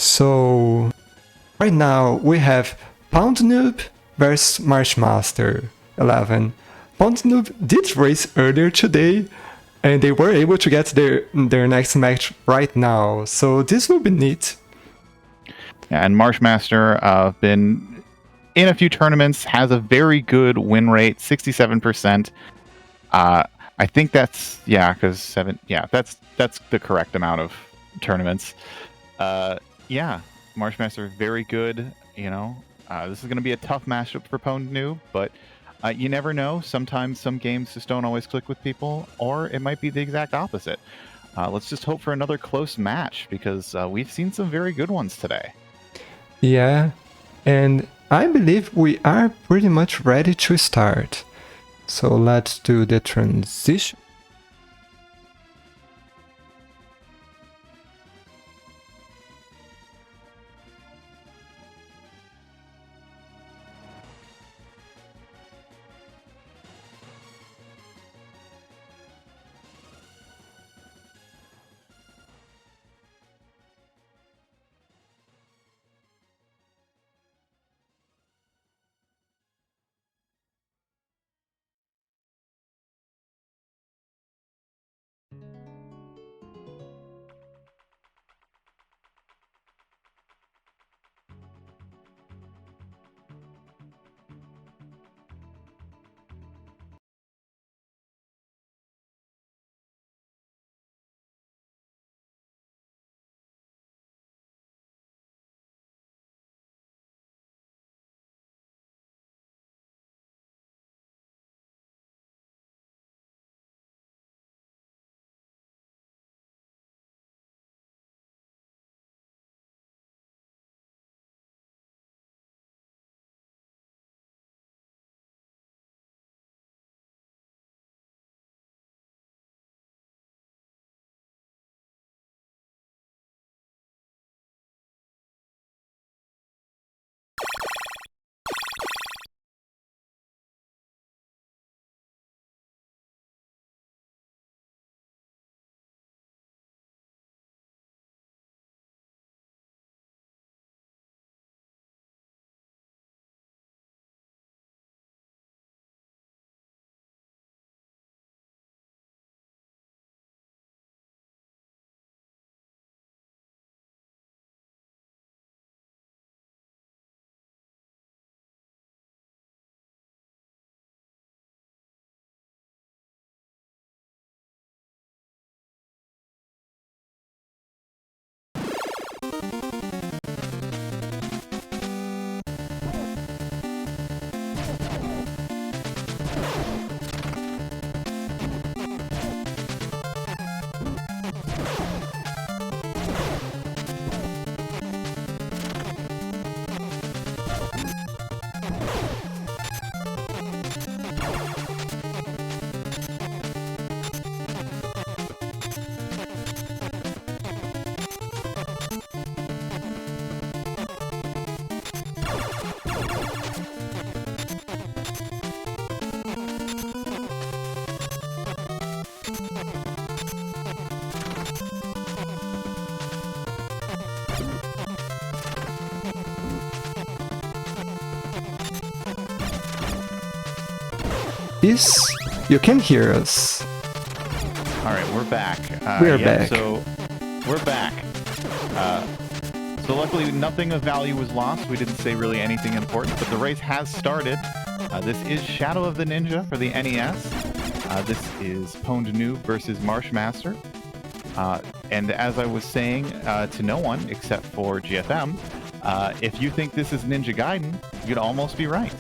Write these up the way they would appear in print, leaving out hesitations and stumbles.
So right now we have Pwndnoob versus Marshmaster11. Pwndnoob did race earlier today, and they were able to get their next match right now. So this will be neat. Yeah, and Marshmaster been in a few tournaments, has a very good win rate, 67%. I think that's because that's the correct amount of tournaments. Yeah, Marshmaster very good. This is going to be a tough matchup for Pwndnoob, but you never know. Sometimes some games just don't always click with people, or it might be the exact opposite. Let's just hope for another close match because we've seen some very good ones today. Yeah, and I believe we are pretty much ready to start. So let's do the transition. Yes, you can hear us. All right, we're back. We're back. So we're back. So luckily, nothing of value was lost. We didn't say really anything important, but the race has started. This is Shadow of the Ninja for the NES. This is Pwndnoob versus Marshmaster. And as I was saying to no one except for GFM, if you think this is Ninja Gaiden, you'd almost be right.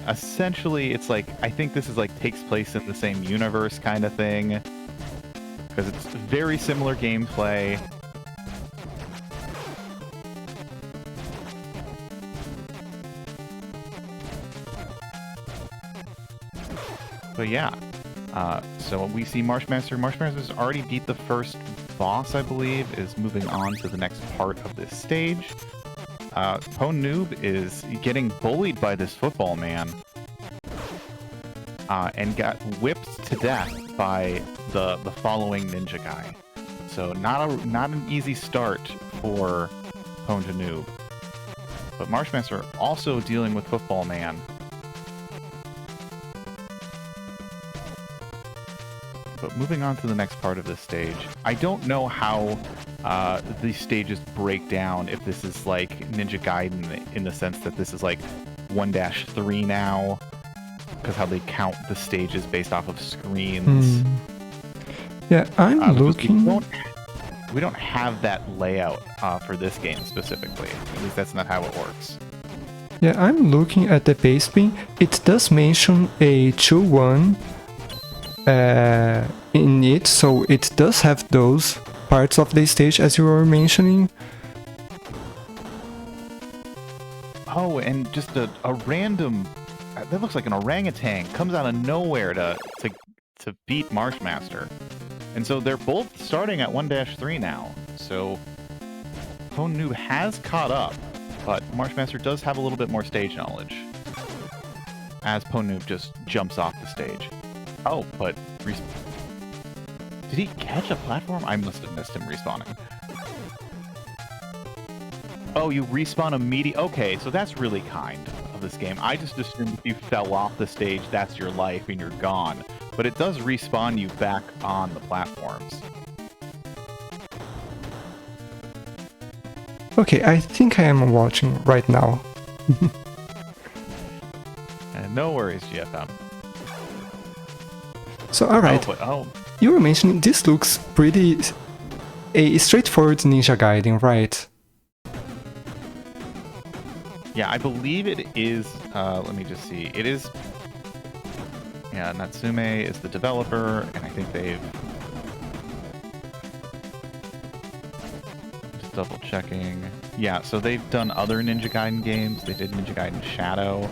Essentially, it's like, I think this is like takes place in the same universe kind of thing, because it's very similar gameplay. But yeah, so we see Marshmaster. Marshmaster's already beat the first boss, I believe, is moving on to the next part of this stage. Pwndnoob is getting bullied by this football man. and got whipped to death by the following ninja guy. So not an easy start for Pwndnoob. But Marshmaster also dealing with Football Man. But moving on to the next part of this stage, I don't know how these stages break down, if this is like Ninja Gaiden in the sense that this is like 1-3 now, because how they count the stages based off of screens. Yeah, I'm looking. We don't have that layout for this game specifically. At least that's not how it works. Yeah, I'm looking at the base bin. It does mention a 2-1 in it, so it does have those parts of the stage as you were mentioning. Oh, and just a random... That looks like an orangutan comes out of nowhere to beat Marshmaster. And so they're both starting at 1-3 now. So Pwndnoob has caught up, but Marshmaster does have a little bit more stage knowledge. As Pwndnoob just jumps off the stage. Oh, but... Did he catch a platform? I must have missed him respawning. Oh, you respawn immediately? Okay, so that's really kind of this game. I just assumed if you fell off the stage, that's your life and you're gone. But it does respawn you back on the platforms. Okay, I think I am watching right now. No worries, GFM. So, alright. You were mentioning this looks pretty... a straightforward Ninja Gaiden, right? Yeah, I believe it is... let me just see. It is... Yeah, Natsume is the developer, and I think they've... Just double checking. Yeah, so they've done other Ninja Gaiden games. They did Ninja Gaiden Shadow.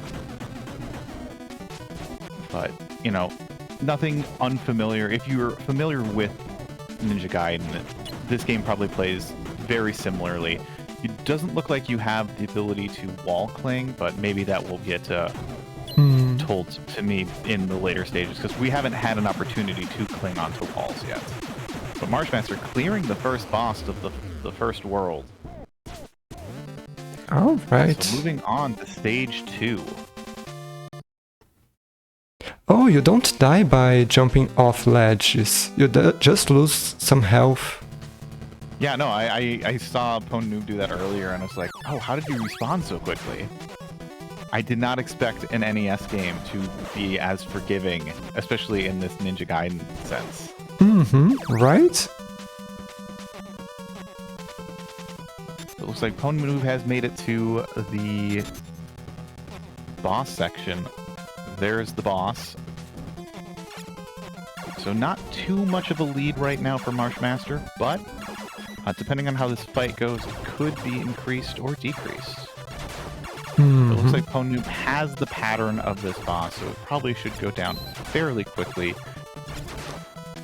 But, you know, nothing unfamiliar. If you're familiar with Ninja Gaiden, this game probably plays very similarly. It doesn't look like you have the ability to wall cling, but maybe that will get told to me in the later stages, because we haven't had an opportunity to cling onto walls yet. But Marshmaster clearing the first boss of the first world. Alright. So moving on to stage 2. Oh, you don't die by jumping off ledges. You just lose some health. Yeah, no, I saw Pwndnoob do that earlier, and I was like, oh, how did you respawn so quickly? I did not expect an NES game to be as forgiving, especially in this Ninja Gaiden sense. Right? It looks like Pwndnoob has made it to the boss section. There's the boss. So not too much of a lead right now for Marshmaster, but depending on how this fight goes, it could be increased or decreased. It looks like Pwndnoob has the pattern of this boss, so it probably should go down fairly quickly.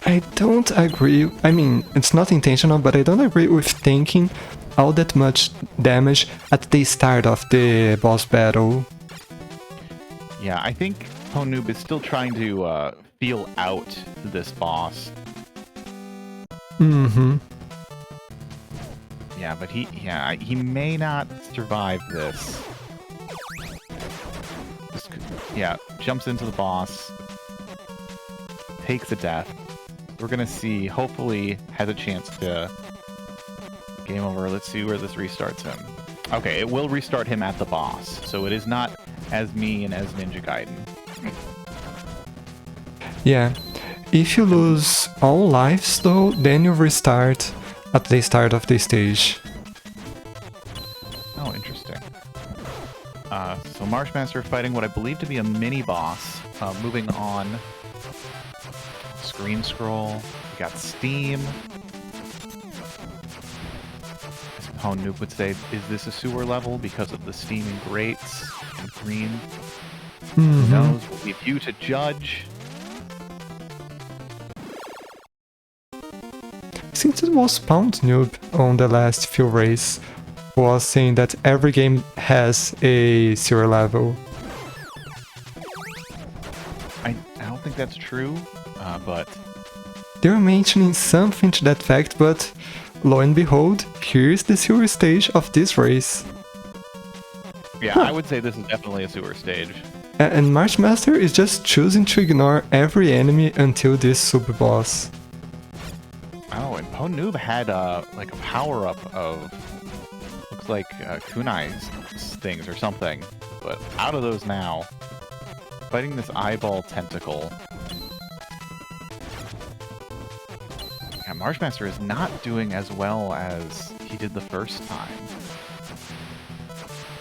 I don't agree. I mean, it's not intentional, but I don't agree with tanking all that much damage at the start of the boss battle. Yeah, I think Pwndnoob is still trying to feel out this boss. Yeah, but he may not survive this. Yeah, jumps into the boss, takes a death. We're gonna see, hopefully has a chance to... Game over, let's see where this restarts him. Okay, it will restart him at the boss, so it is not as mean as Ninja Gaiden. Yeah, if you lose all lives though, then you restart at the start of the stage. Oh, interesting. So Marshmaster fighting what I believe to be a mini-boss. Moving on. Screen scroll. We got Steam. As Pwndnoob would say, is this a sewer level because of the steaming grates and green? Who knows? We'll leave you to judge. Since it was Pwndnoob on the last few races, was saying that every game has a sewer level. don't think that's true, but They're mentioning something to that fact, but lo and behold, here's the sewer stage of this race. yeah, I would say this is definitely a sewer stage. And Marshmaster is just choosing to ignore every enemy until this sub-boss. Oh, and Pwndnoob had like a power-up of, looks like kunai's things or something, but out of those now. Fighting this eyeball tentacle. Yeah, Marshmaster is not doing as well as he did the first time.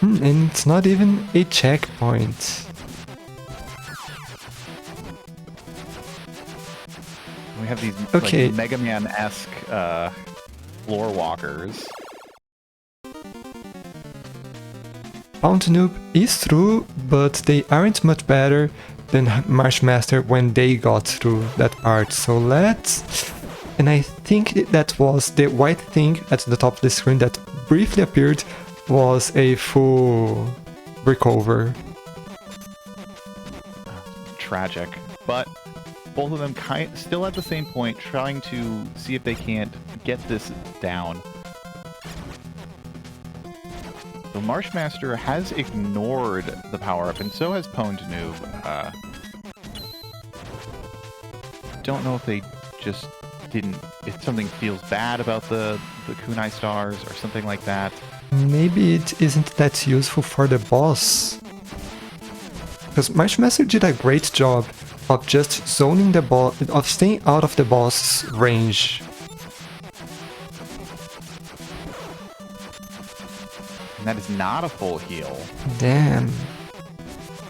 And it's not even a checkpoint. We have these Okay. like, Mega Man-esque floor walkers. Pwndnoob is through, but they aren't much better than Marshmaster when they got through that part. So let's... And I think that was the white thing at the top of the screen that briefly appeared was a full recover. Tragic. But both of them still at the same point, trying to see if they can't get this down. So Marshmaster has ignored the power-up, and so has Pwndnoob. Don't know if they just didn't... If something feels bad about the kunai stars or something like that. Maybe it isn't that useful for the boss. Because Marshmaster did a great job of just zoning the boss, of staying out of the boss's range. And that is not a full heal. Damn.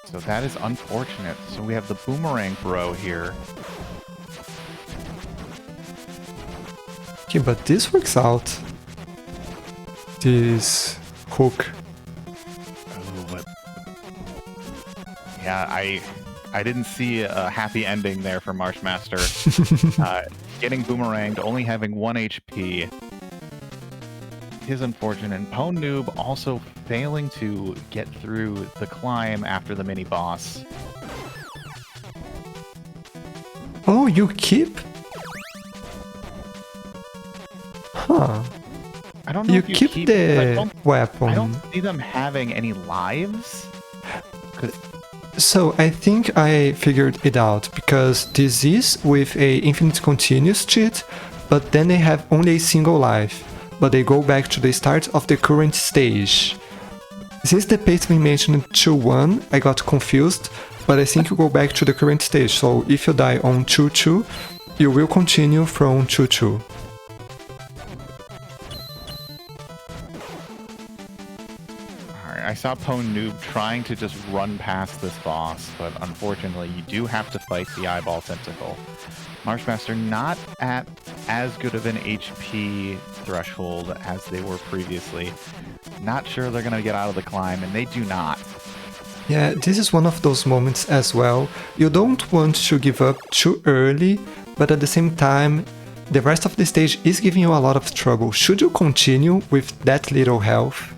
So that is unfortunate. So we have the boomerang bro here. Okay, but this works out. This hook. Oh, but... Yeah, I didn't see a happy ending there for Marshmaster. Getting boomeranged, only having 1 HP is unfortunate. And Pwndnoob also failing to get through the climb after the mini-boss. Oh, you keep? Huh. I don't know You if you keep I the don't weapon. see them having any lives. 'Cause So I think I figured it out, because this is with a infinite continuous cheat, but then they have only a single life, but they go back to the start of the current stage. Since the pacing mentioned 2-1, I got confused, but I think you go back to the current stage, so if you die on 2-2, you will continue from 2-2. I saw Pwndnoob trying to just run past this boss, but unfortunately you do have to fight the eyeball tentacle. Marshmaster not at as good of an HP threshold as they were previously. Not sure they're going to get out of the climb, and they do not. Yeah, this is one of those moments as well. You don't want to give up too early, but at the same time, the rest of the stage is giving you a lot of trouble. Should you continue with that little health?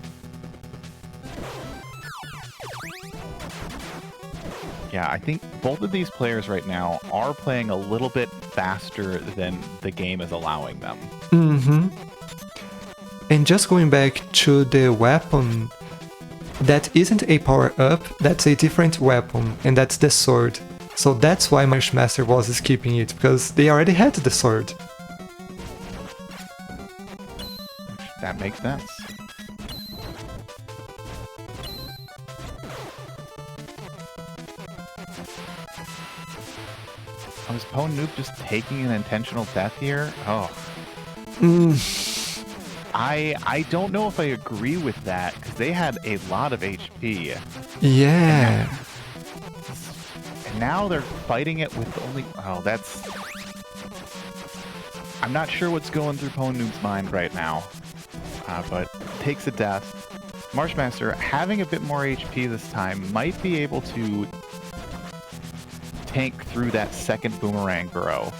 Yeah, I think both of these players right now are playing a little bit faster than the game is allowing them. Mm-hmm. And just going back to the weapon, that isn't a power-up, that's a different weapon, and that's the sword. So that's why Marshmaster was skipping it, because they already had the sword. That makes sense. Was Pwndnoob just taking an intentional death here? Oh. I don't know if I agree with that, because they had a lot of HP. Yeah. And now they're fighting it with only... Oh, that's... I'm not sure what's going through Pwndnoob's mind right now. But takes a death. Marshmaster, having a bit more HP this time, might be able to tank through that second boomerang burrow.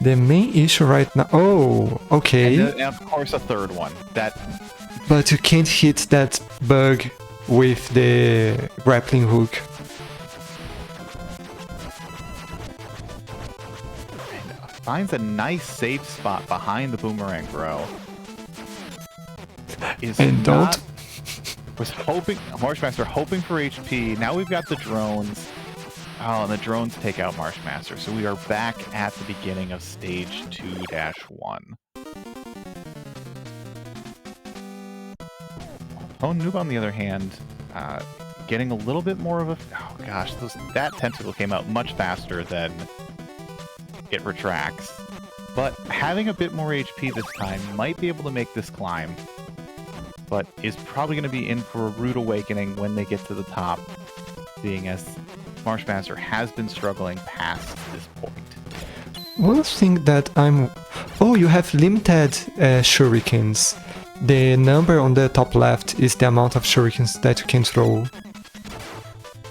The main issue right now... Oh, okay. And of course a third one. But you can't hit that bug with the grappling hook. finds a nice safe spot behind the boomerang throw. And don't. Was hoping, Marshmaster hoping for HP. Now we've got the drones. Oh, and the drones take out Marshmaster. So we are back at the beginning of stage 2-1. Pwndnoob, on the other hand, getting a little bit more of a... Oh gosh, that tentacle came out much faster than it retracts. But having a bit more HP this time might be able to make this climb. But is probably going to be in for a rude awakening when they get to the top, being as Marshmaster has been struggling past this point. One thing that I'm... Oh, you have limited shurikens. The number on the top left is the amount of shurikens that you can throw.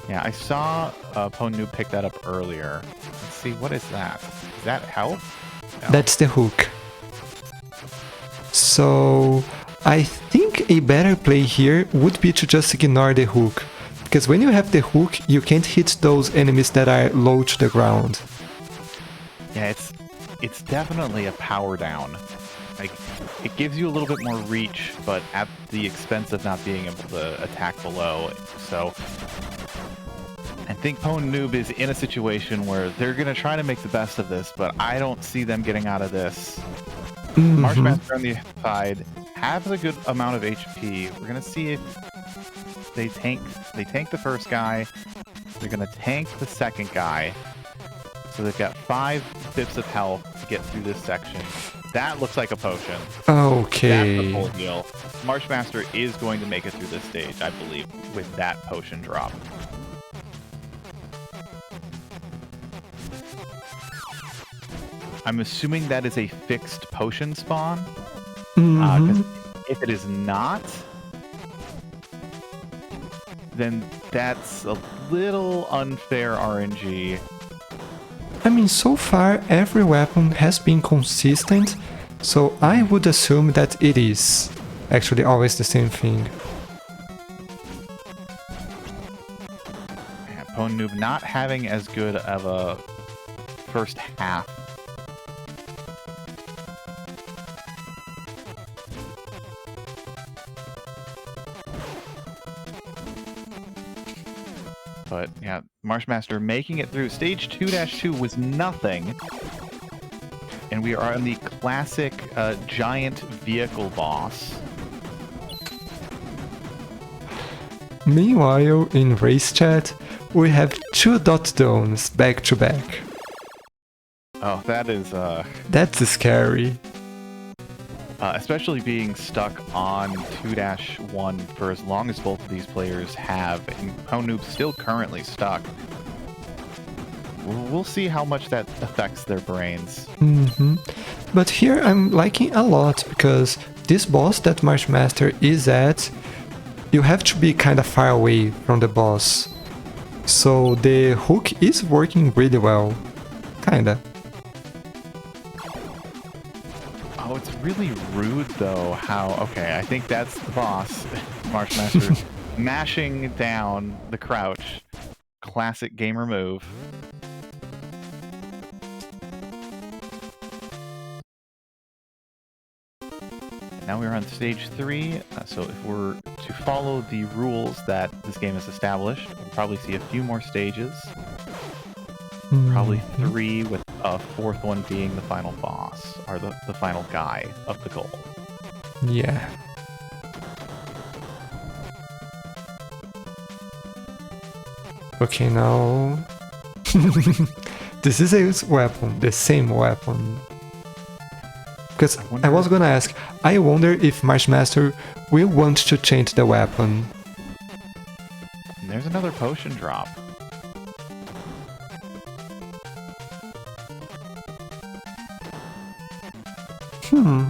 Yeah, I saw Pwndnoob pick that up earlier. Let's see, what is that? Is that health? No. That's the hook. So I think a better play here would be to just ignore the hook. Because when you have the hook, you can't hit those enemies that are low to the ground. Yeah, it's definitely a power down. Like, it gives you a little bit more reach, but at the expense of not being able to attack below. So I think Pwndnoob is in a situation where they're going to try to make the best of this, but I don't see them getting out of this. Marshmaster on the side has a good amount of HP. We're going to see if they tank the first guy. They're going to tank the second guy. So they've got 5 bips of health to get through this section. That looks like a potion. Okay. That's a full heal. Marshmaster is going to make it through this stage, I believe, with that potion drop. I'm assuming that is a fixed potion spawn. 'Cause if it is not, then that's a little unfair RNG. I mean, so far every weapon has been consistent, so I would assume that it is actually always the same thing. Yeah, Pwndnoob not having as good of a first half. But yeah, Marshmaster making it through. Stage 2-2 was nothing. And we are on the classic giant vehicle boss. Meanwhile, in race chat, we have 2 dot zones back to back. Oh, that is... That's scary. especially being stuck on 2-1 for as long as both of these players have, and Pwndnoob's still currently stuck. We'll see how much that affects their brains. But here I'm liking a lot, because this boss that Marshmaster is at, you have to be kind of far away from the boss. So the hook is working really well. Kinda. Oh, it's really rude though how... Okay, I think that's the boss. Marshmaster mashing down the crouch. Classic gamer move. Now we're on stage 3, so if we're to follow the rules that this game has established, we'll probably see a few more stages. Probably 3, with a 4th one being the final boss, or the final guy of the goal. Yeah. Okay, now... This is a weapon, the same weapon. Because I was gonna ask, I wonder if Marshmaster will want to change the weapon. And there's another potion drop. I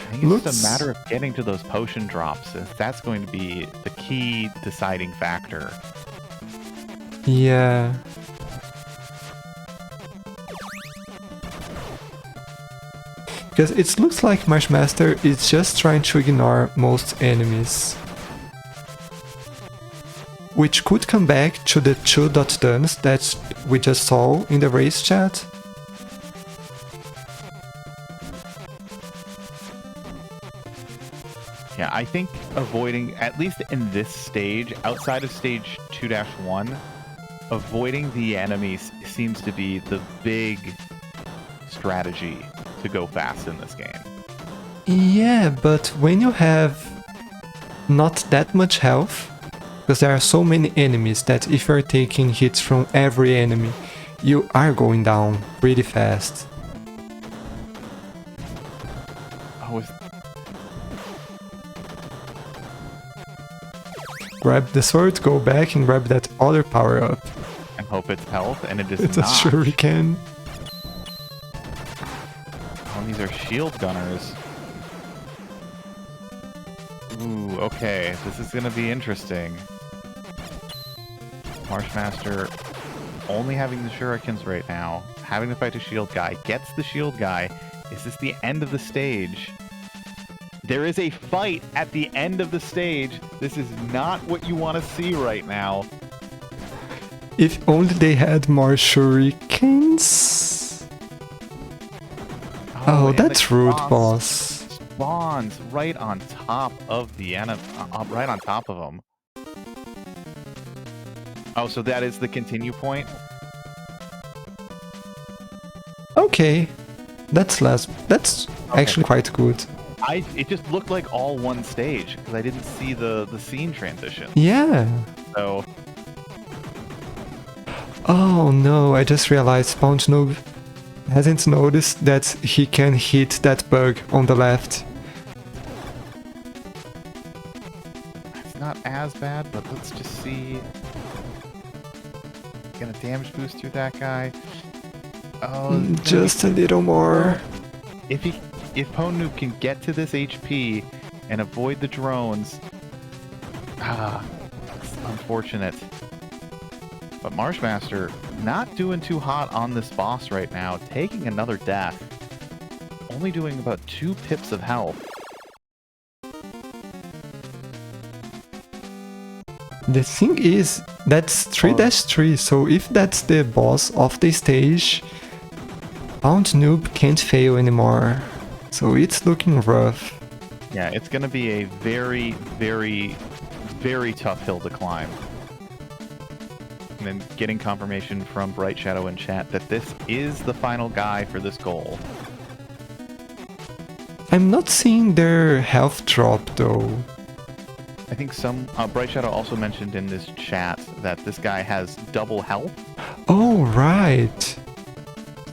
think it's just a matter of getting to those potion drops, as that's going to be the key deciding factor. Yeah. Because it looks like Marshmaster is just trying to ignore most enemies. Which could come back to the 2 dot stuns that we just saw in the race chat. Yeah, I think avoiding, at least in this stage, outside of stage 2-1, avoiding the enemies seems to be the big strategy to go fast in this game. Yeah, but when you have not that much health, because there are so many enemies that if you're taking hits from every enemy, you are going down pretty fast. Oh, Grab the sword, go back and grab that other power up. and hope it's health, and it is It's not. a shuriken. Oh, these are shield gunners. Ooh, okay. This is gonna be interesting. Marshmaster only having the shurikens right now, having to fight a shield guy, gets the shield guy. Is this the end of the stage? There is a fight at the end of the stage. This is not what you want to see right now. If only they had more shurikens. Oh, and that's the rude, boss boss. Spawns right on top of the enemy, right on top of them. Oh, so that is the continue point? Okay, that's actually quite good. It just looked like all one stage because I didn't see the scene transition. Yeah. So Oh no, I just realized Pwndnoob hasn't noticed that he can hit that bug on the left. it's not as bad, but let's just see. Get a damage boost through that guy. Oh, Just a little more. If Pwndnoob can get to this HP and avoid the drones, it's unfortunate. But Marshmaster not doing too hot on this boss right now, taking another death, only doing about 2 pips of health. The thing is, that's 3-3, so if that's the boss of the stage, Pwndnoob can't fail anymore. So it's looking rough. Yeah, it's going to be a very, very, very tough hill to climb. And then getting confirmation from Bright Shadow in chat that this is the final guy for this goal. I'm not seeing their health drop though. I think some Bright Shadow also mentioned in this chat that this guy has double health. Oh, right.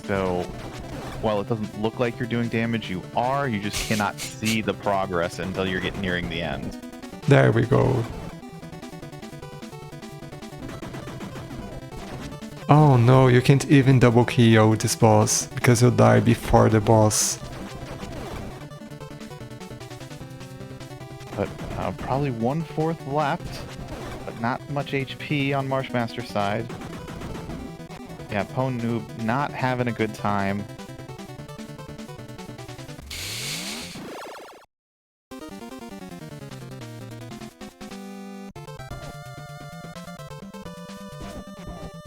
So while it doesn't look like you're doing damage, you are. You just cannot see the progress until you're nearing the end. There we go. Oh no, you can't even double KO this boss because you'll die before the boss. But probably 1/4 left, but not much HP on Marshmaster's side. Yeah, Pwndnoob not having a good time.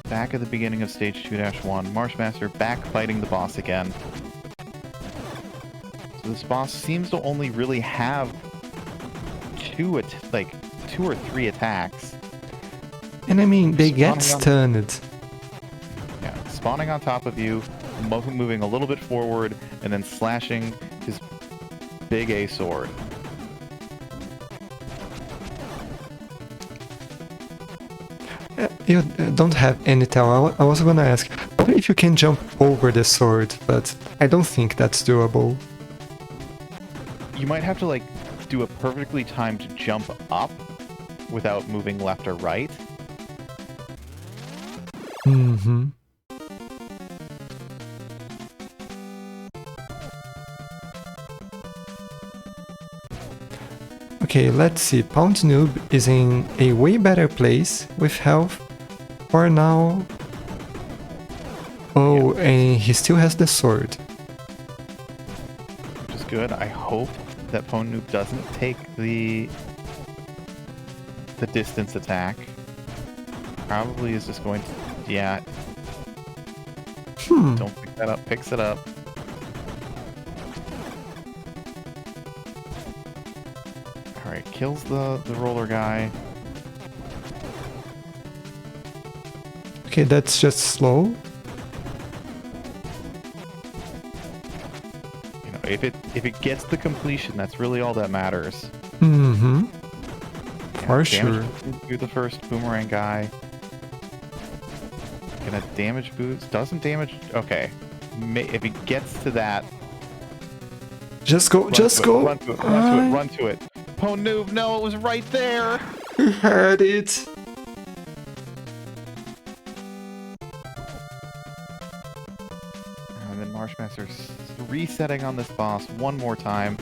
Back at the beginning of stage 2-1, Marshmaster back fighting the boss again. So this boss seems to only really have 2 or 3 attacks. And I mean, they get stunned. Yeah, spawning on top of you, moving a little bit forward, and then slashing his big A sword. You don't have any tell. I was gonna ask, what if you can jump over the sword, but I don't think that's doable. You might have to do a perfectly timed jump up without moving left or right. Mm-hmm. Okay, let's see. Pwndnoob is in a way better place with health for now. Oh, Yeah. and he still has the sword. Which is good. I hope that Pwndnoob doesn't take the distance attack. Probably is just going to... Yeah. Don't pick that up. Picks it up. Alright, kills the roller guy. Okay, that's just slow. You know, if it gets the completion, that's really all that matters. Mm-hmm. For Damage sure. through the first boomerang guy. Gonna damage boost. Doesn't damage. Okay. If it gets to that. Just go, just go. Run to it, run to it, run to it. Pwndnoob, no, it was right there. He had it. And then Marshmaster's resetting on this boss one more time.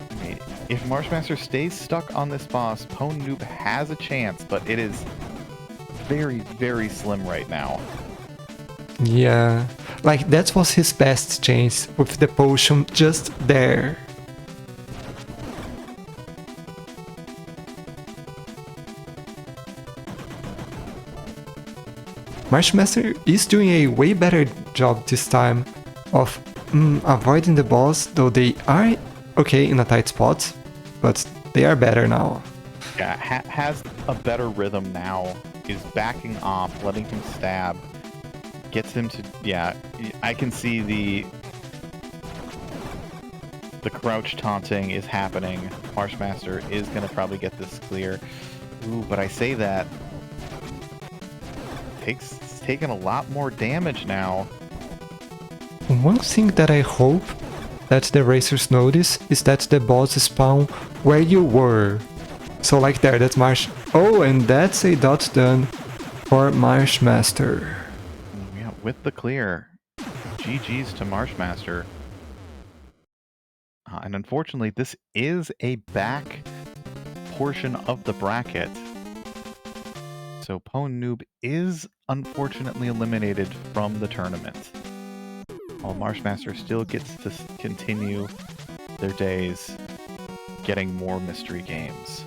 I mean, if Marshmaster stays stuck on this boss, Pwndnoob has a chance, but it is very, very slim right now. Yeah, like that was his best chance with the potion just there. Marshmaster is doing a way better job this time of avoiding the boss, though they are okay in a tight spot, but they are better now. Yeah, has a better rhythm now, is backing off, letting him stab, gets him to, yeah, I can see the crouch taunting is happening. Marshmaster is going to probably get this clear. Ooh, but I say that, it's taking a lot more damage now. One thing that I hope that the racers notice is that the boss spawn where you were. So like there, that's Marsh. Oh, and that's a dot done for Marshmaster. Yeah, with the clear. GG's to Marshmaster. And unfortunately, this is a back portion of the bracket. So Pwndnoob is unfortunately eliminated from the tournament. While Marshmaster still gets to continue their days getting more mystery games.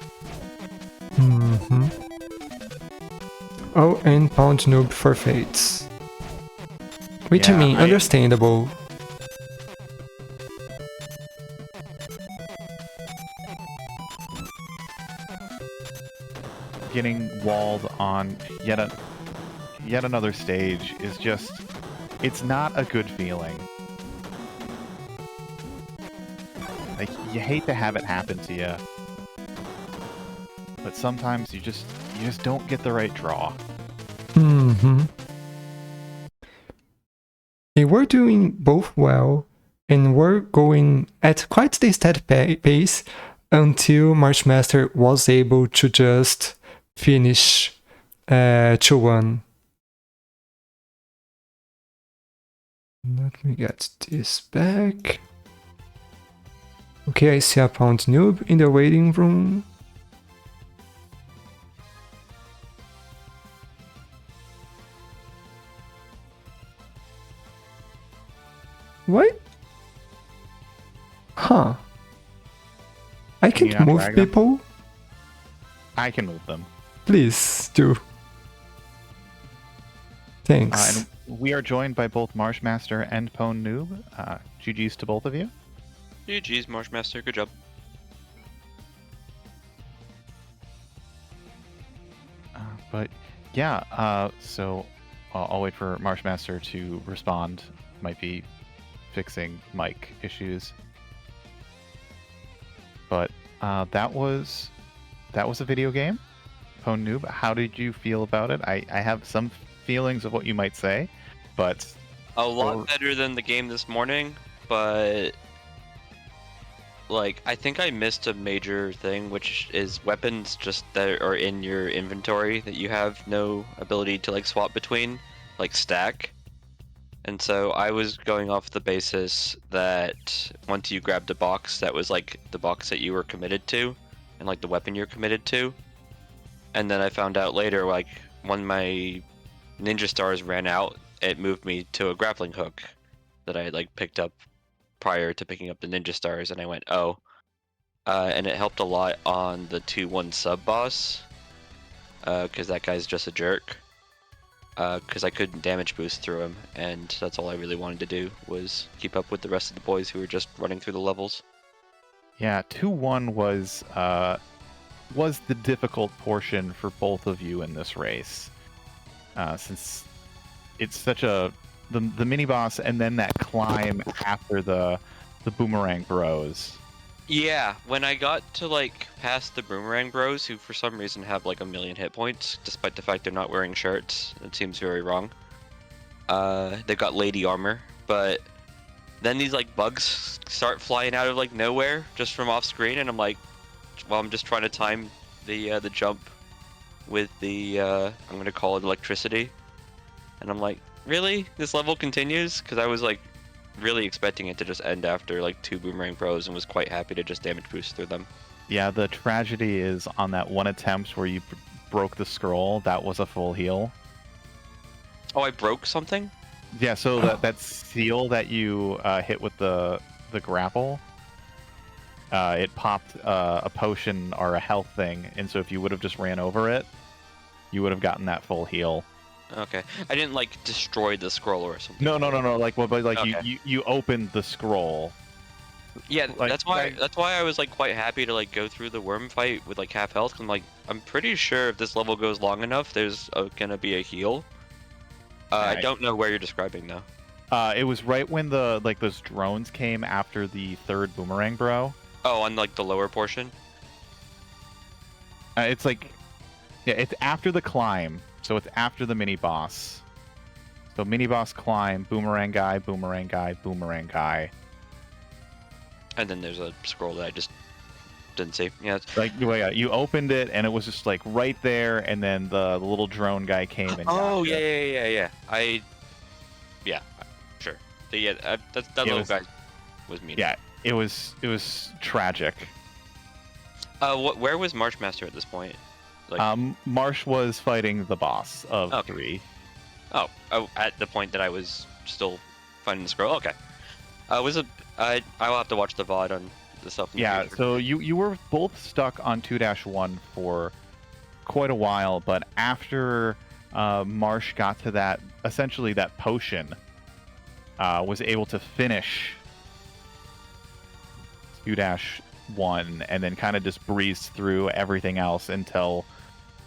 Mm-hmm. Oh, and Pwndnoob forfeits. Which Yeah, I mean, I- understandable. Getting walled on yet another stage is just, it's not a good feeling. Like, you hate to have it happen to you, but sometimes you just don't get the right draw. Mm-hmm. They were doing both well and were going at quite a steady pace until Marshmaster was able to just finish 2-1. Let me get this back. Okay, I see a Pwndnoob in the waiting room. What? Huh. I Can you can't not move drag them? people? I can move them. Please do. Thanks. And we are joined by both Marshmaster and Pwndnoob. GG's to both of you. GG's, Marshmaster. Good job. But yeah, so I'll wait for Marshmaster to respond. Might be fixing mic issues. But that was a video game. Pwndnoob, how did you feel about it? I have some feelings of what you might say, but A lot better than the game this morning, but like I think I missed a major thing, which is weapons just that are in your inventory that you have no ability to like swap between, like stack. And so I was going off the basis that once you grabbed a box that was like the box that you were committed to, and like the weapon you're committed to. And then I found out later, like when my ninja stars ran out, it moved me to a grappling hook that I had like picked up prior to picking up the ninja stars, and I went, oh. And it helped a lot on the 2-1 sub boss, because that guy's just a jerk. Because I couldn't damage boost through him, and that's all I really wanted to do was keep up with the rest of the boys who were just running through the levels. Yeah, 2-1 was the difficult portion for both of you in this race, since it's such the mini boss and then that climb after the boomerang bros. Yeah, when I got to like past the Boomerang Bros, who for some reason have like a million hit points, despite the fact they're not wearing shirts, it seems very wrong. They've got lady armor, but then these like bugs start flying out of like nowhere just from off screen, and I'm like, well, I'm just trying to time the jump with the I'm gonna call it electricity, and I'm like, really? This level continues? Because I was like really expecting it to just end after like 2 Boomerang Bros and was quite happy to just damage boost through them. Yeah, the tragedy is on that one attempt where you broke the scroll, that was a full heal. Oh, I broke something? Yeah, so that seal that you hit with the grapple, it popped a potion or a health thing, and so if you would have just ran over it, you would have gotten that full heal. Okay. I didn't like destroy the scroll or something. No. Like, well, but like Okay. you opened the scroll. Yeah, Like, that's why I was like quite happy to like go through the worm fight with like half health. 'Cause I'm like, I'm pretty sure if this level goes long enough, there's gonna be a heal. I Right. don't know where you're describing though. It was right when those drones came after the third boomerang bro. Oh, on like the lower portion. It's like, yeah, it's after the climb, so it's after the mini boss. So mini boss climb, boomerang guy, boomerang guy, boomerang guy. And then there's a scroll that I just didn't see. Yeah. Like, well, yeah, you opened it and it was just like right there, and then the little drone guy came and Oh got you. yeah. Yeah, sure. That little was- guy was mean. Yeah, it was tragic. Where was Marshmaster at this point? Like, Marsh was fighting the boss of Okay. 3. oh, at the point that I was still finding the scroll. Okay. Was it? I will have to watch the VOD on the stuff. In the Yeah, future. so you were both stuck on 2-1 for quite a while, but after Marsh got to that, essentially that potion, was able to finish 2-1 and then kind of just breezed through everything else until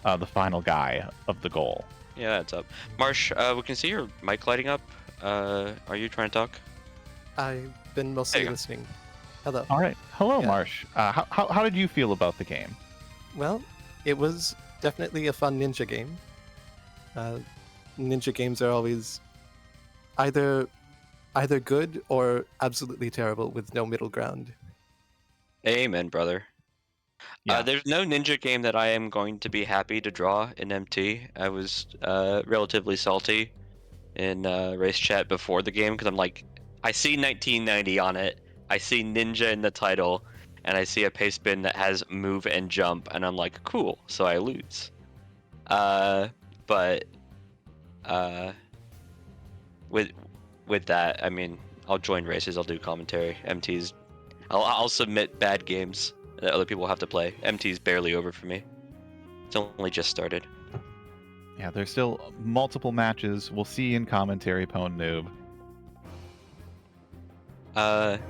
the final guy of the goal. Yeah, that's up. Marsh, we can see your mic lighting up. Are you trying to talk? I've been mostly There you go. listening. Hello. All right. Hello, Yeah. Marsh. How did you feel about the game? Well, it was definitely a fun ninja game. Ninja games are always either good or absolutely terrible with no middle ground. Amen, brother. Yeah. There's no ninja game that I am going to be happy to draw in MT. I was relatively salty in race chat before the game because I'm like, I see 1990 on it, I see ninja in the title, and I see a pace spin that has move and jump, and I'm like, cool, so I lose. But with that, I mean, I'll join races, I'll do commentary. MT's, I'll submit bad games that other people have to play. MT's barely over for me. It's only just started. Yeah, there's still multiple matches. We'll see you in commentary, Pwndnoob.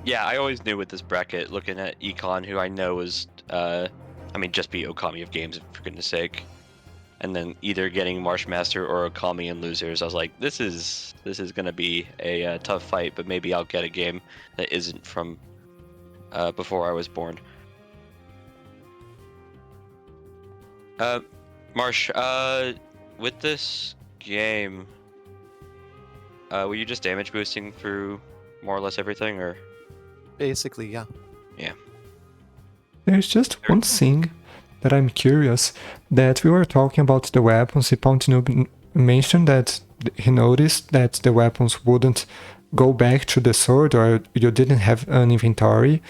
Yeah, I always knew with this bracket, looking at Econ, who I know was, I mean, just be Okami of games, for goodness sake. And then either getting Marshmaster or Okami and losers, I was like, this is gonna be a tough fight, but maybe I'll get a game that isn't from before I was born. Marsh, with this game, were you just damage boosting through more or less everything, or? Basically, yeah. There's just one thing that I'm curious, that we were talking about the weapons. Pwndnoob mentioned that he noticed that the weapons wouldn't go back to the sword, or you didn't have an inventory.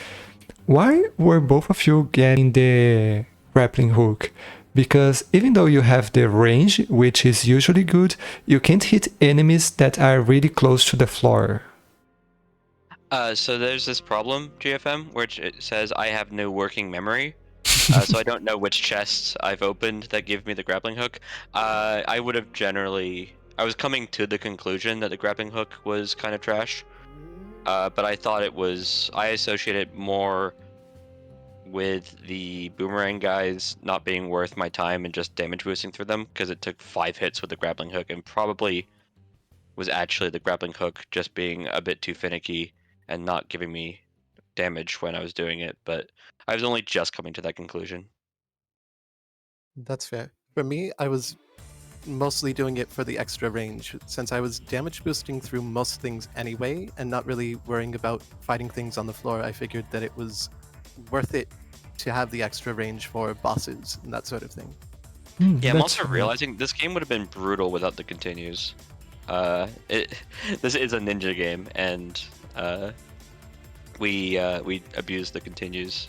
Why were both of you getting the grappling hook? Because even though you have the range, which is usually good, you can't hit enemies that are really close to the floor. So there's this problem, GFM, which it says I have no working memory. So I don't know which chests I've opened that give me the grappling hook. I would have generally... I was coming to the conclusion that the grappling hook was kind of trash. But I thought it was... I associate it more with the boomerang guys not being worth my time and just damage boosting through them, because it took 5 hits with the grappling hook, and probably was actually the grappling hook just being a bit too finicky and not giving me damage when I was doing it, but I was only just coming to that conclusion. That's fair. For me, I was mostly doing it for the extra range, since I was damage boosting through most things anyway, and not really worrying about fighting things on the floor. I figured that it was worth it to have the extra range for bosses and that sort of thing. Yeah, I'm That's also fine. realizing this game would have been brutal without the continues. This is a ninja game, and we abuse the continues.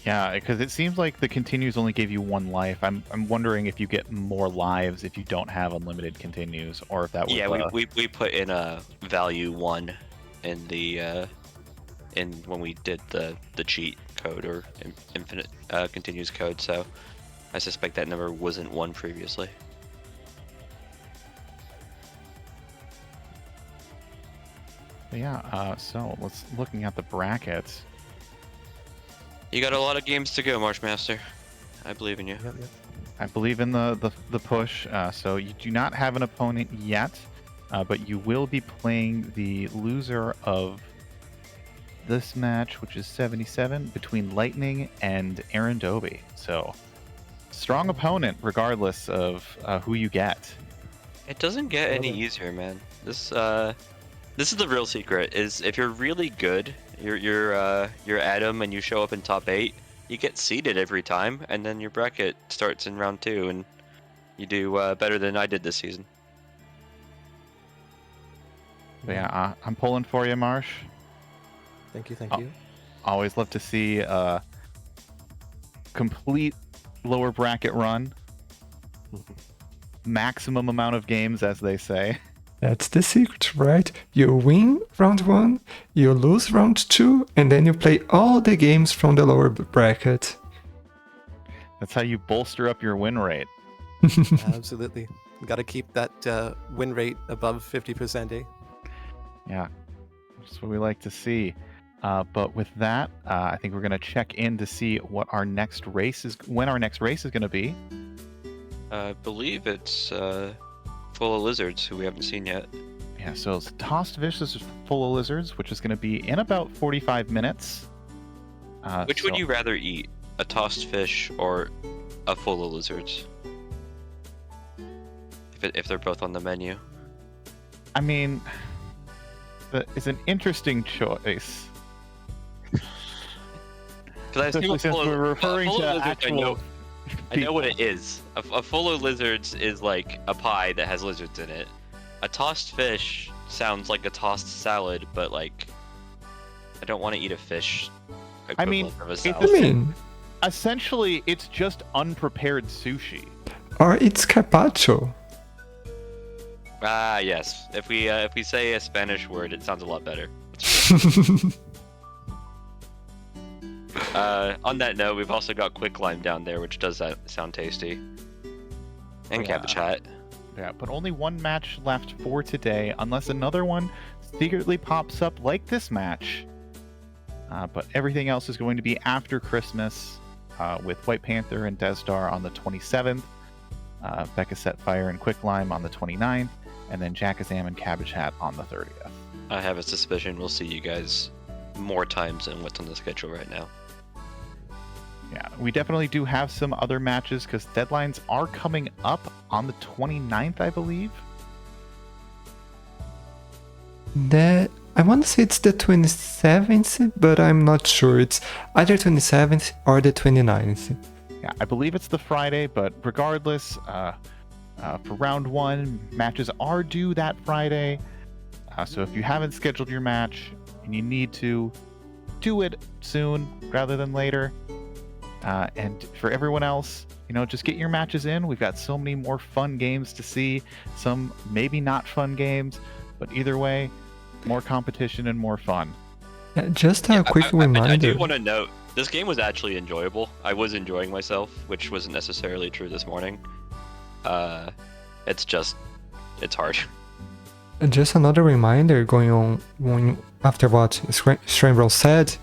Yeah, because it seems like the continues only gave you 1 life. I'm wondering if you get more lives if you don't have unlimited continues, or if that was. Yeah, we put in a value 1 in the in when we did the cheat code or infinite continues code, so I suspect that number wasn't 1 previously. But yeah. So let's looking at the brackets. You got a lot of games to go, Marshmaster. I believe in you. Yep, yep. I believe in the push. So you do not have an opponent yet, but you will be playing the loser of this match, which is 77, between Lightning and Aaron Doby. So strong opponent, regardless of who you get. It doesn't get any easier, man. This is the real secret. Is if you're really good, you're Adam, and you show up in top 8, you get seeded every time, and then your bracket starts in round 2, and you do better than I did this season. But yeah, I'm pulling for you, Marsh. Thank you, thank Oh. you. Always love to see a complete lower bracket run. Maximum amount of games, as they say. That's the secret, right? You win round 1, you lose round 2, and then you play all the games from the lower bracket. That's how you bolster up your win rate. Absolutely. Got to keep that win rate above 50%, eh? Yeah, that's what we like to see. But with that, I think we're going to check in to see what our next race is, when our next race is going to be. I believe it's full of lizards who we haven't seen yet. Yeah, so it's Tossed Fish is full of lizards, which is going to be in about 45 minutes. Which would you rather eat, a tossed fish or a full of lizards? If they're both on the menu. I mean, it's an interesting choice. Because I assume Especially since we're referring full to of lizards, actual I know what it is. A full of lizards is like a pie that has lizards in it. A tossed fish sounds like a tossed salad, but like I don't want to eat a fish. I mean, Of a it's salad. I mean, essentially, it's just unprepared sushi. or it's carpaccio. Ah, yes. If we say a Spanish word, it sounds a lot better. On that note, we've also got quicklime down there, which does sound tasty. And Yeah. cabbage hat. Yeah, but only 1 match left for today, unless another one secretly pops up like this match. But everything else is going to be after Christmas, with White Panther and Destar on the 27th, Becca Setfire and Quicklime on the 29th, and then Jackazam and Cabbage Hat on the 30th. I have a suspicion we'll see you guys more times than what's on the schedule right now. Yeah, we definitely do have some other matches because deadlines are coming up on the 29th, I believe. I want to say it's the 27th, but I'm not sure. It's either 27th or the 29th. Yeah, I believe it's the Friday, but regardless, for round 1, matches are due that Friday. So if you haven't scheduled your match and you need to, do it soon rather than later. And for everyone else, just get your matches in. We've got so many more fun games to see. Some maybe not fun games, but either way, more competition and more fun. Just a quick reminder. I do want to note, this game was actually enjoyable. I was enjoying myself, which wasn't necessarily true this morning. It's hard. Just another reminder going on after what Scramble said.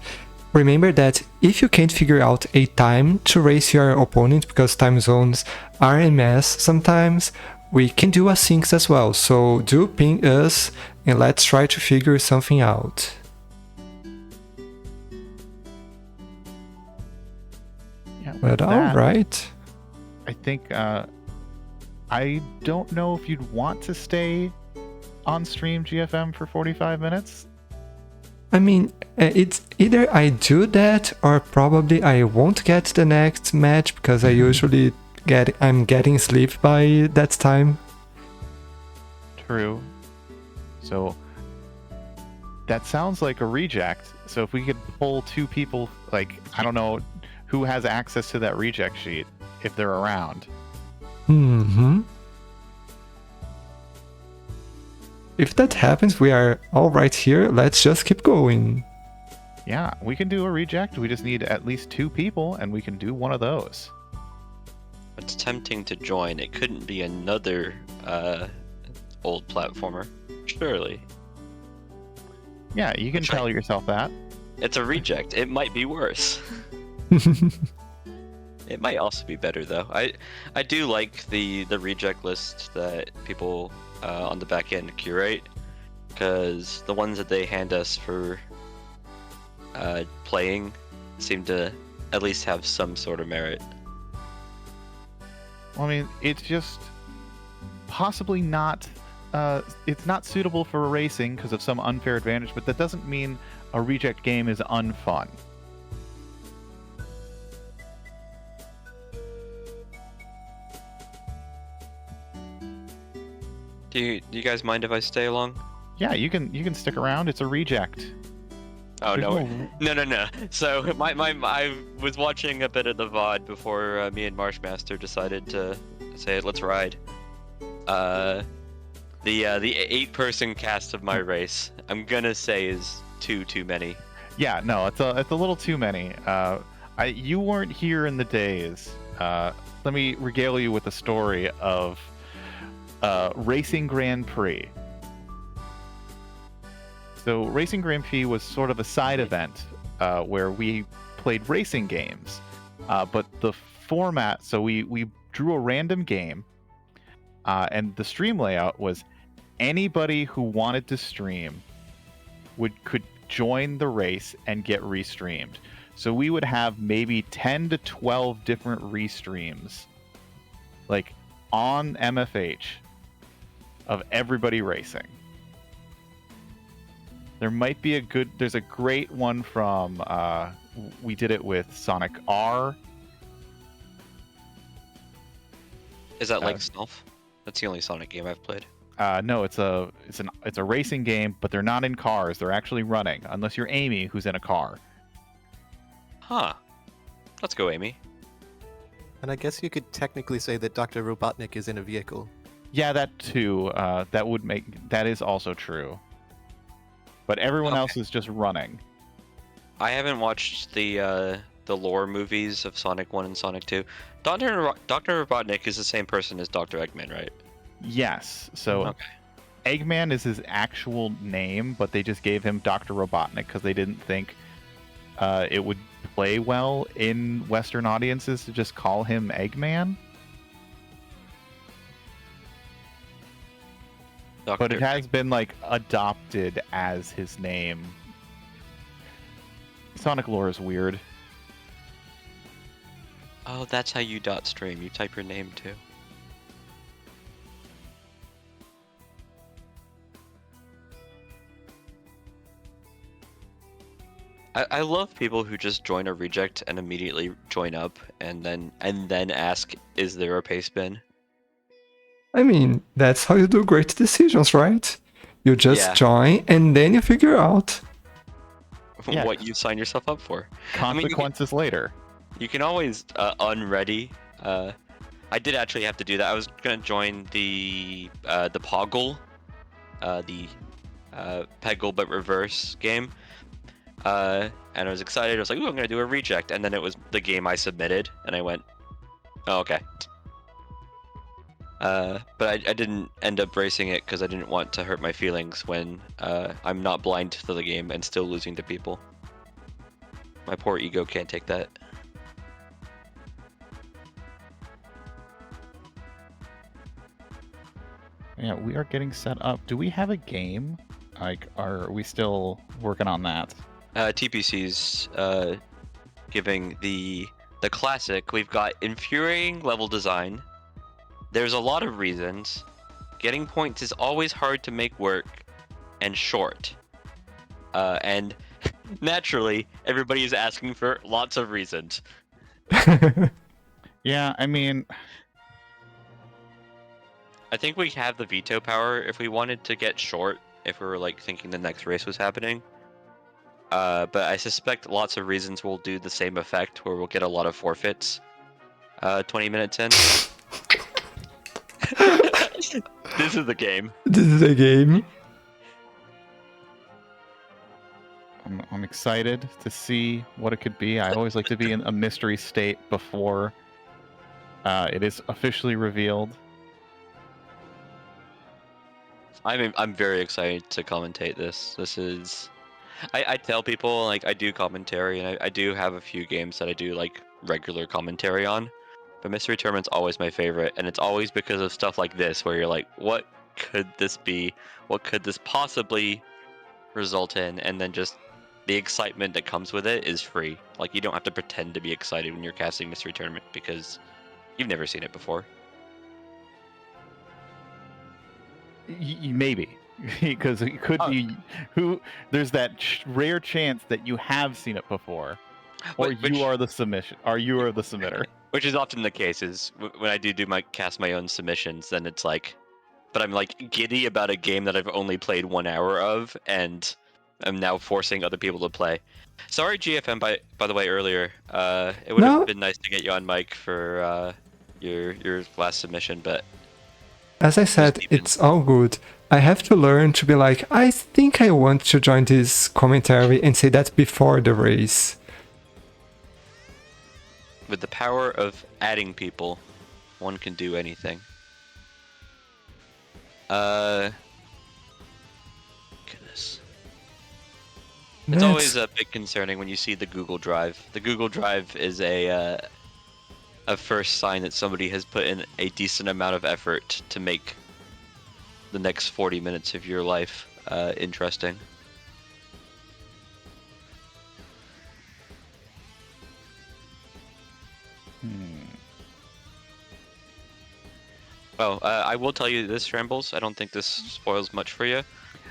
Remember that if you can't figure out a time to race your opponent, because time zones are a mess sometimes, we can do asyncs as well. So do ping us and let's try to figure something out. Yeah, But alright. I think I don't know if you'd want to stay on stream GFM for 45 minutes. I mean, it's either I do that or probably I won't get the next match because I usually I'm getting sleep by that time. True. So that sounds like a reject. So if we could pull 2 people, like, I don't know who has access to that reject sheet if they're around. Mm-hmm. If that happens, we are all right here. Let's just keep going. Yeah, we can do a reject. We just need at least 2 people, and we can do one of those. It's tempting to join. It couldn't be another old platformer, surely. Yeah, you can tell yourself that. It's a reject. It might be worse. It might also be better though. I do like the reject list that people on the back end curate, because the ones that they hand us for playing seem to at least have some sort of merit. Well, I mean, it's just possibly not. It's not suitable for racing because of some unfair advantage, but that doesn't mean a reject game is unfun. Do you guys mind if I stay along? Yeah, you can stick around. It's a reject. Oh There's no. So I was watching a bit of the VOD before me and Marshmaster decided to say let's ride. The 8-person cast of my race, I'm gonna say is too many. Yeah, no, it's a little too many. You weren't here in the days. Let me regale you with a story of Racing Grand Prix. So Racing Grand Prix was sort of a side event where we played racing games, but the format. So we drew a random game, and the stream layout was anybody who wanted to stream could join the race and get restreamed. So we would have maybe 10 to 12 different restreams, like on MFH, of everybody racing. There might be there's a great one from, we did it with Sonic R. Is that like Snelf? That's the only Sonic game I've played. No, it's a racing game, but they're not in cars. They're actually running, unless you're Amy, who's in a car. Huh. Let's go, Amy. And I guess you could technically say that Dr. Robotnik is in a vehicle. Yeah, that too. That is also true. But everyone else is just running. I haven't watched the lore movies of Sonic 1 and Sonic 2. Dr. Robotnik is the same person as Dr. Eggman, right? Yes. So Eggman is his actual name, but they just gave him Dr. Robotnik because they didn't think it would play well in Western audiences to just call him Eggman. But it has been like adopted as his name. Sonic lore is weird. Oh, that's how you .stream. You type your name too. I love people who just join a reject and immediately join up and then ask, is there a pace bin? I mean, that's how you do great decisions, right? You just Yeah. join and then you figure out. Yeah. What you sign yourself up for. Consequences later. You can always unready. I did actually have to do that. I was gonna join the Poggle, the Peggle but reverse game, and I was excited. I was like, "Ooh, I'm gonna do a reject," and then it was the game I submitted, and I went, "Oh, okay." But I didn't end up racing it because I didn't want to hurt my feelings when I'm not blind to the game and still losing to people. My poor ego can't take that. Yeah, we are getting set up. Do we have a game? Like, are we still working on that? TPC's giving the classic. We've got infuriating level design. There's a lot of reasons. Getting points is always hard to make work, and short. And naturally, everybody is asking for lots of reasons. Yeah, I mean, I think we have the veto power if we wanted to get short, if we were like thinking the next race was happening. But I suspect lots of reasons will do the same effect, where we'll get a lot of forfeits. 20 minutes in. This is the game. This is a game. I'm excited to see what it could be. I always like to be in a mystery state before it is officially revealed. I'm very excited to commentate this. This is, I tell people like I do commentary, and I do have a few games that I do like regular commentary on, but Mystery Tournament's always my favorite, and it's always because of stuff like this, where you're like, what could this be? What could this possibly result in? And then just the excitement that comes with it is free. Like, you don't have to pretend to be excited when you're casting Mystery Tournament because you've never seen it before. Maybe, because it could be there's that rare chance that you have seen it before, or you are the submission, or you are the submitter. Which is often the case. Is when I do cast my own submissions, then it's like, but I'm like giddy about a game that I've only played 1 hour of, and I'm now forcing other people to play. Sorry, GFM, by the way, earlier. It would have been nice to get you on mic for your last submission, but as I said, it's all good. I have to learn to be like, I think I want to join this commentary and say that before the race. With the power of adding people, one can do anything. Goodness. It's always a bit concerning when you see the Google Drive. The Google Drive is a first sign that somebody has put in a decent amount of effort to make the next 40 minutes of your life interesting. Well, I will tell you this, Rambles. I don't think this spoils much for you.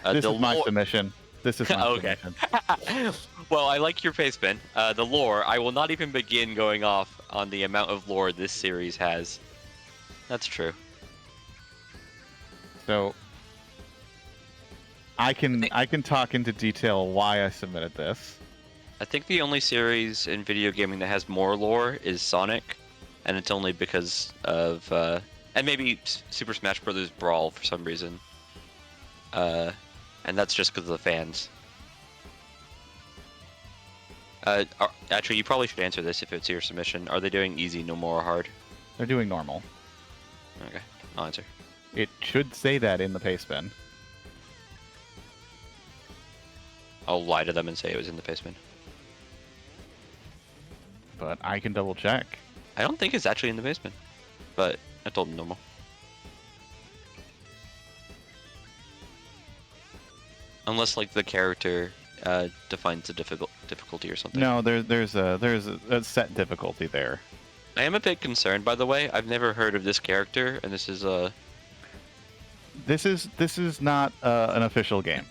This is my submission. This is my okay. submission. Well, I like your face, Ben. The lore, I will not even begin going off on the amount of lore this series has. That's true. So I can talk into detail why I submitted this. I think the only series in video gaming that has more lore is Sonic, and it's only because of and maybe Super Smash Bros. Brawl for some reason. And that's just because of the fans. Actually, you probably should answer this if it's your submission. Are they doing easy, no more, or hard? They're doing normal. Okay, I'll answer. It should say that in the paste bin. I'll lie to them and say it was in the basement. But I can double check. I don't think it's actually in the basement, but I told them normal. Unless like the character defines the difficulty or something. No, there's a set difficulty there. I am a bit concerned, by the way. I've never heard of this character, and this is a. This is not an official game.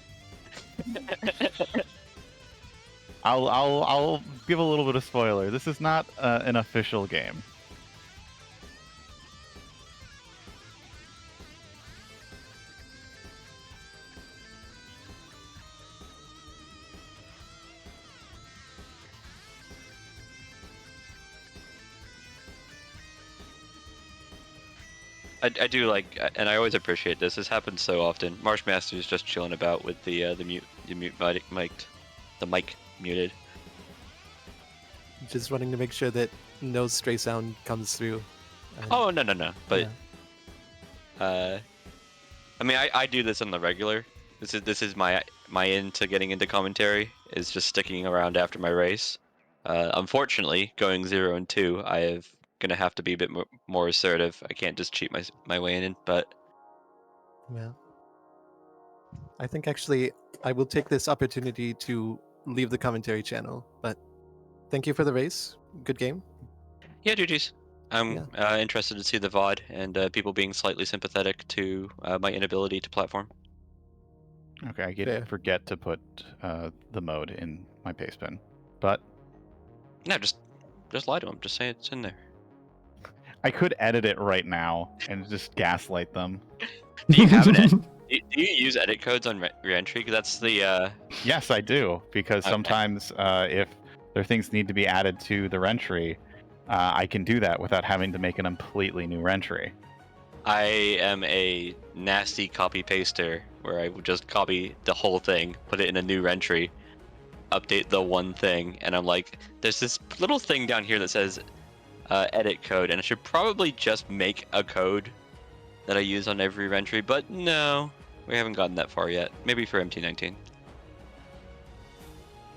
I'll give a little bit of spoiler. This is not an official game. I do like, and I always appreciate this. This happens so often. Marshmaster is just chilling about with the mic muted. Just wanting to make sure that no stray sound comes through. Oh no! But I mean, I do this on the regular. This is my into getting into commentary is just sticking around after my race. Unfortunately, going 0 and 2, I have gonna have to be a bit more assertive. I can't just cheat my way in, but Yeah. I think actually I will take this opportunity to leave the commentary channel. But thank you for the race. Good game. yeah, GG's. I'm interested to see the VOD and people being slightly sympathetic to my inability to platform. Okay, I Fair. forget to put the mode in my paste bin, but No, just lie to them. Just say it's in there. I could edit it right now and just gaslight them. Do you have an do you use edit codes on reentry? Because that's the Yes, I do, because Okay. sometimes if there are things that need to be added to the rentry, I can do that without having to make a completely new rentry. I am a nasty copy paster where I would just copy the whole thing, put it in a new entry, update the one thing, and I'm like, there's this little thing down here that says edit code, and I should probably just make a code that I use on every entry, but no, we haven't gotten that far yet. Maybe for MT19.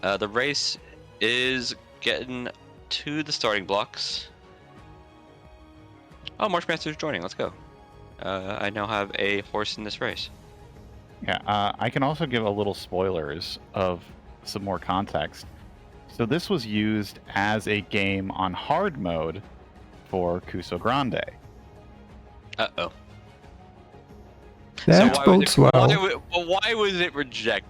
The race is getting to the starting blocks. Oh, Marshmaster's joining. Let's go. I now have a horse in this race. Yeah, I can also give a little spoilers of some more context. So this was used as a game on hard mode for Cuso Grande. Uh-oh. That bodes well. Why was it rejected?